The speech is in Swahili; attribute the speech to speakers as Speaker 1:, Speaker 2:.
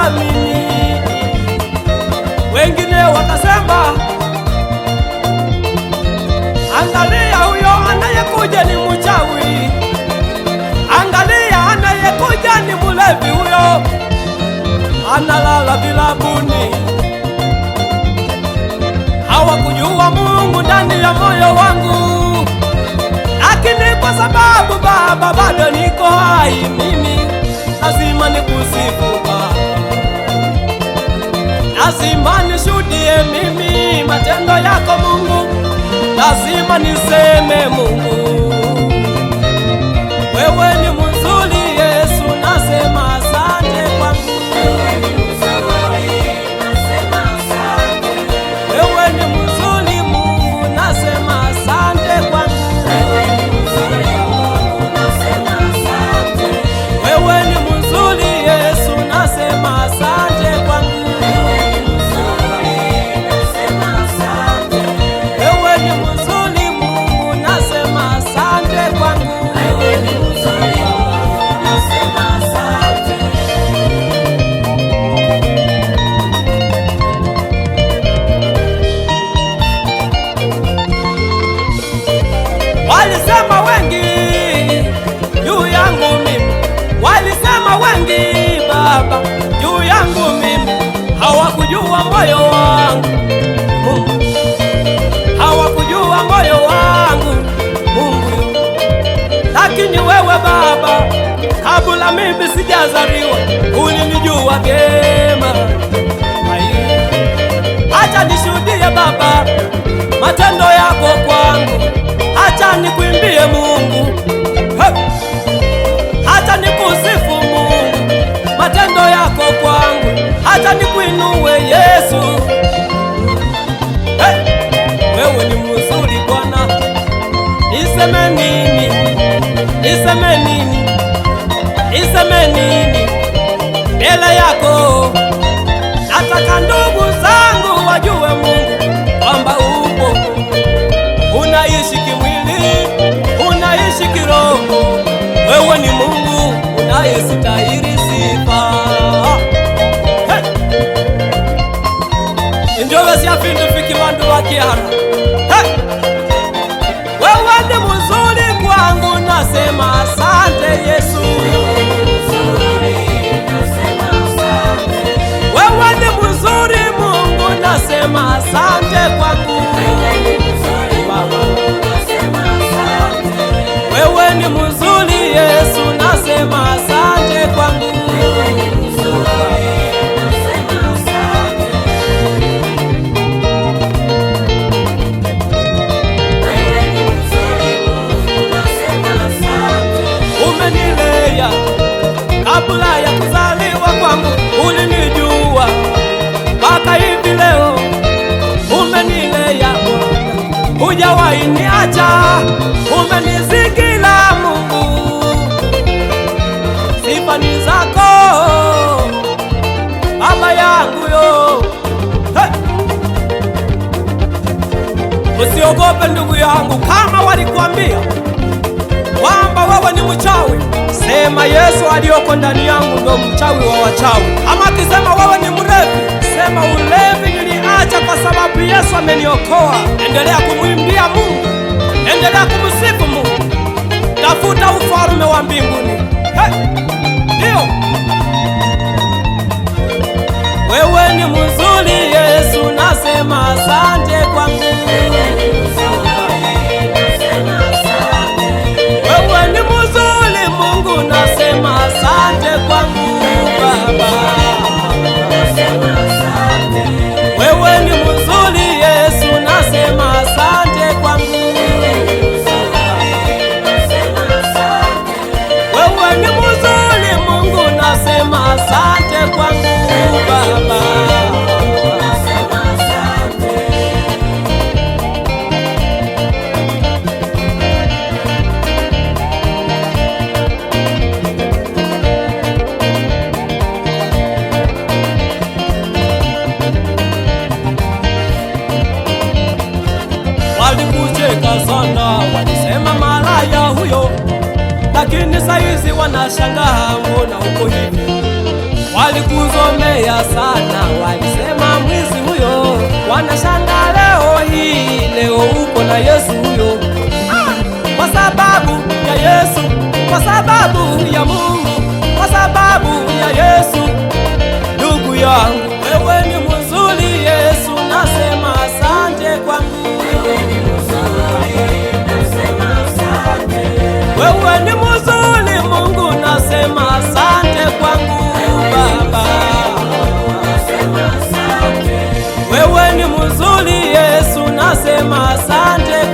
Speaker 1: hawakuamini. Wengine wakasema, angalia huyo anayekuja ni mchawi, angalia anayekuja ni mulevi, huyo analala vilabuni. Hawakujua Mungu ndani ya moyo wangu, lakini kwa sababu Baba bado niko hai, mimi lazima nikusifu Baba, lazima nishuhudie mimi matendo yako Mungu, lazima niseme Mungu wewe ni mzuri. Yesu nasema asante kwangu, wewe ni mzuri Mungu, nasema asante kwangu, wewe ni mzuri Yesu nasema asante kwangu, wewe ni mzuri Mungu nasema asante kwangu. Walisema wengi juu yangu mimi, walisema wengi Baba juu yangu mimi, hawakujua moyo wangu Mungu, hawakujua moyo wangu Mungu. Lakini wewe Baba, kabla mimi sijazaliwa ulinijua vyema. Acha nishuhudie Baba matendo yako kwangu, acha nikuimbie Mungu, acha nikusifu Mungu matendo yako kwangu, acha nikuinue Yesu. Wewe ni mzuri Bwana, niseme nini, niseme nini, niseme nini mbele yako? Nataka ndugu zangu wajue Mungu kwamba upo, unaishi kimwili, unaishi kiroho. Wewe ni Mungu unayestahili sifa. Njove siafindu fiki wandu wa kiara. Wewe ni mzuri kwangu, nasema asante Yesu. Wewe ni mzuri Mungu, nasema asante kwangu. Wewe ni mzuri Yesu, nasema asante kwangu. Umenilea kabla ya kuzaliwa kwangu, ulinijua mpaka hivi leo. Umenilea Bwana, hujawahi niacha, umenizingira Mungu, sifa ni zako Baba yangu yo. Usiogope ndugu yangu, kama walikwambia kwamba wewe ni mchawi, sema Yesu aliyoko ndani yangu ndo mchawi wa wachawi. Ama akisema wewe ni mlevi, sema ulevi niliacha kwa sababu Yesu ameniokoa. Endelea kumwimbia Mungu, endelea kumsifu Mungu, tafuta ufalme wa mbinguni. Ndio wewe ni mzuri Yesu, nasema asante kwangu. Wewe ni mzuri Mungu, nasema asante kwangu Baba. Wewe ni mzuri Yesu, nasema asante kwangu. Wewe ni mzuri Mungu, nasema asante kwangu Baba. Walikucheka sana, walisema malaya huyo, lakini saizi wanashangaa mbona uko hivi. walikuzomea sana, walisema mwizi huyo. Wanashanga leo hii, leo uko na Yesu huyo. Kwa sababu ya Yesu, kwa sababu ya Mungu, kwa sababu ya Yesu. Ndugu yangu, wewe ni mzuri Yesu, nasema asante kwangu. Wewe ni mzuri, nasema asante. Wewe ni mzuri Mungu, nasema asante kwangu Baba. Nasema asante. Wewe ni mzuri Yesu, nasema asante.